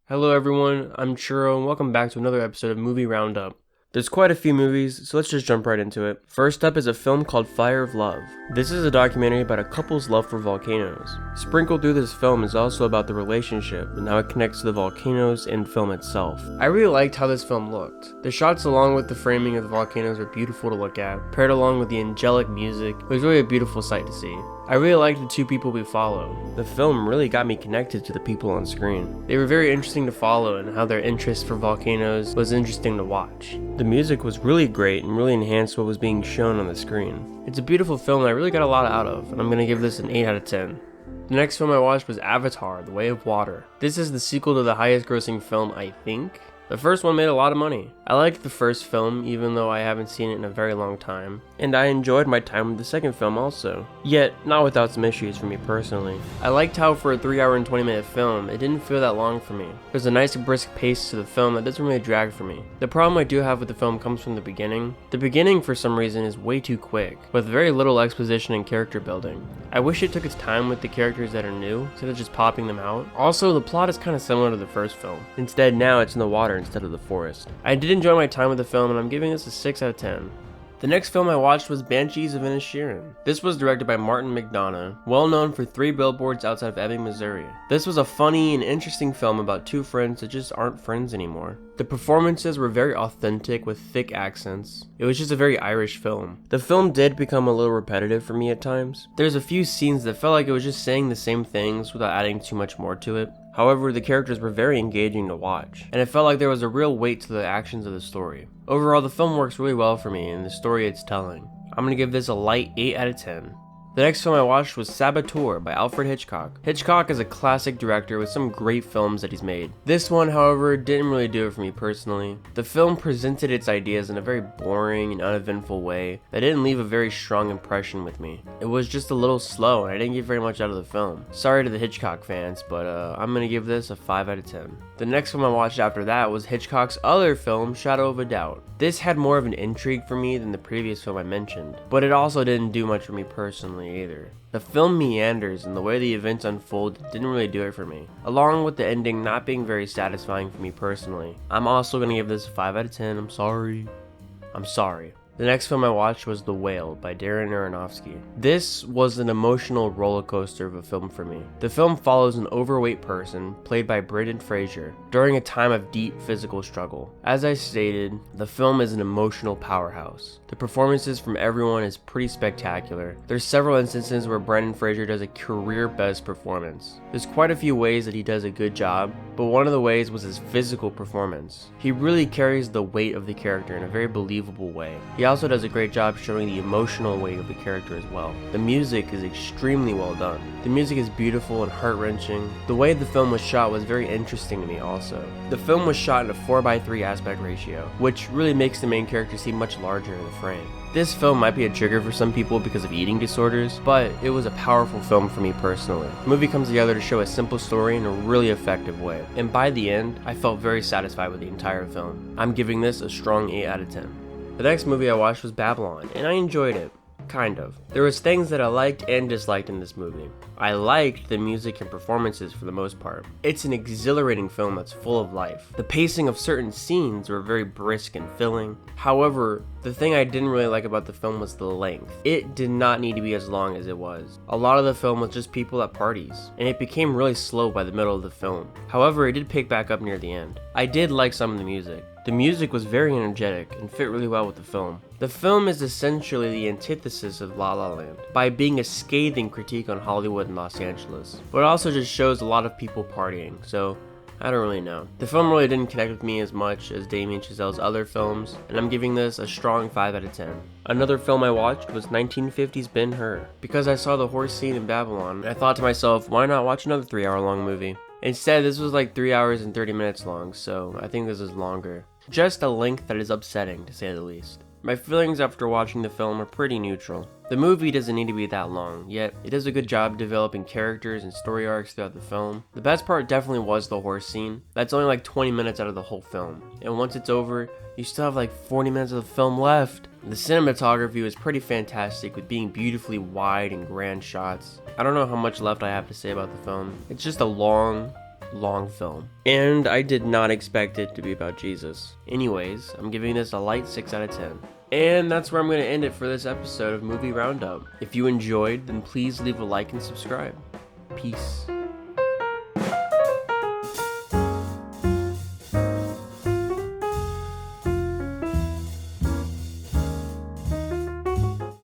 Hello everyone, I'm Churro and welcome back to another episode of Movie Roundup. There's quite a few movies, so let's just jump right into it. First up is a film called Fire of Love. This is a documentary about a couple's love for volcanoes. Sprinkled through this film is also about the relationship and how it connects to the volcanoes and film itself. I really liked how this film looked. The shots along with the framing of the volcanoes were beautiful to look at, paired along with the angelic music. It was really a beautiful sight to see. I really liked the two people we follow. The film really got me connected to the people on screen. They were very interesting to follow, and how their interest for volcanoes was interesting to watch. The music was really great and really enhanced what was being shown on the screen. It's a beautiful film that I really got a lot out of, and I'm gonna give this an 8 out of 10. The next film I watched was Avatar: The Way of Water. This is the sequel to the highest grossing film, I think. The first one made a lot of money. I liked the first film, even though I haven't seen it in a very long time, and I enjoyed my time with the second film also, yet not without some issues for me personally. I liked how for a 3 hour and 20 minute film, it didn't feel that long for me. There's a nice brisk pace to the film that doesn't really drag for me. The problem I do have with the film comes from the beginning. The beginning for some reason is way too quick, with very little exposition and character building. I wish it took its time with the characters that are new, instead of just popping them out. Also, the plot is kind of similar to the first film. Instead, now it's in the water instead of the forest. I did enjoy my time with the film, and I'm giving this a 6 out of 10. The next film I watched was Banshees of Inisherin. This was directed by Martin McDonagh, well known for 3 Billboards Outside of Ebbing, Missouri. This was a funny and interesting film about 2 friends that just aren't friends anymore. The performances were very authentic with thick accents. It was just a very Irish film. The film did become a little repetitive for me at times. There's a few scenes that felt like it was just saying the same things without adding too much more to it. However, the characters were very engaging to watch, and it felt like there was a real weight to the actions of the story. Overall, the film works really well for me and the story it's telling. I'm gonna give this a light 8 out of 10. The next film I watched was Sabatour by Alfred Hitchcock. Hitchcock is a classic director with some great films that he's made. This one, however, didn't really do it for me personally. The film presented its ideas in a very boring and uneventful way that didn't leave a very strong impression with me. It was just a little slow and I didn't get very much out of the film. Sorry to the Hitchcock fans, but I'm gonna give this a 5 out of 10. The next film I watched after that was Hitchcock's other film, Shadow of a Doubt. This had more of an intrigue for me than the previous film I mentioned, but it also didn't do much for me personally either. The film meanders and the way the events unfold didn't really do it for me, along with the ending not being very satisfying for me personally. I'm also gonna give this a 5 out of 10, I'm sorry. The next film I watched was The Whale by Darren Aronofsky. This was an emotional roller coaster of a film for me. The film follows an overweight person, played by Brendan Fraser, during a time of deep physical struggle. As I stated, the film is an emotional powerhouse. The performances from everyone is pretty spectacular. There's several instances where Brendan Fraser does a career best performance. There's quite a few ways that he does a good job, but one of the ways was his physical performance. He really carries the weight of the character in a very believable way. He also does a great job showing the emotional weight of the character as well. The music is extremely well done. The music is beautiful and heart-wrenching. The way the film was shot was very interesting to me also. The film was shot in a 4:3 aspect ratio, which really makes the main character seem much larger in the frame. This film might be a trigger for some people because of eating disorders, but it was a powerful film for me personally. The movie comes together to show a simple story in a really effective way, and by the end, I felt very satisfied with the entire film. I'm giving this a strong 8 out of 10. The next movie I watched was Babylon, and I enjoyed it. Kind of. There was things that I liked and disliked in this movie. I liked the music and performances for the most part. It's an exhilarating film that's full of life. The pacing of certain scenes were very brisk and filling. However, the thing I didn't really like about the film was the length. It did not need to be as long as it was. A lot of the film was just people at parties, and it became really slow by the middle of the film. However, it did pick back up near the end. I did like some of the music. The music was very energetic and fit really well with the film. The film is essentially the antithesis of La La Land by being a scathing critique on Hollywood and Los Angeles, but it also just shows a lot of people partying, so I don't really know. The film really didn't connect with me as much as Damien Chazelle's other films, and I'm giving this a strong 5 out of 10. Another film I watched was 1950's Ben-Hur. Because I saw the horse scene in Babylon, I thought to myself, why not watch another 3-hour long movie? Instead, this was like 3 hours and 30 minutes long, so I think this is longer. Just a length that is upsetting, to say the least. My feelings after watching the film are pretty neutral. The movie doesn't need to be that long, yet it does a good job developing characters and story arcs throughout the film. The best part definitely was the horse scene. That's only like 20 minutes out of the whole film, and once it's over, you still have like 40 minutes of the film left. The cinematography was pretty fantastic, with being beautifully wide and grand shots. I don't know how much left I have to say about the film. It's just a long, long film. And I did not expect it to be about Jesus. Anyways, I'm giving this a light 6 out of 10. And that's where I'm going to end it for this episode of Movie Roundup. If you enjoyed, then please leave a like and subscribe. Peace.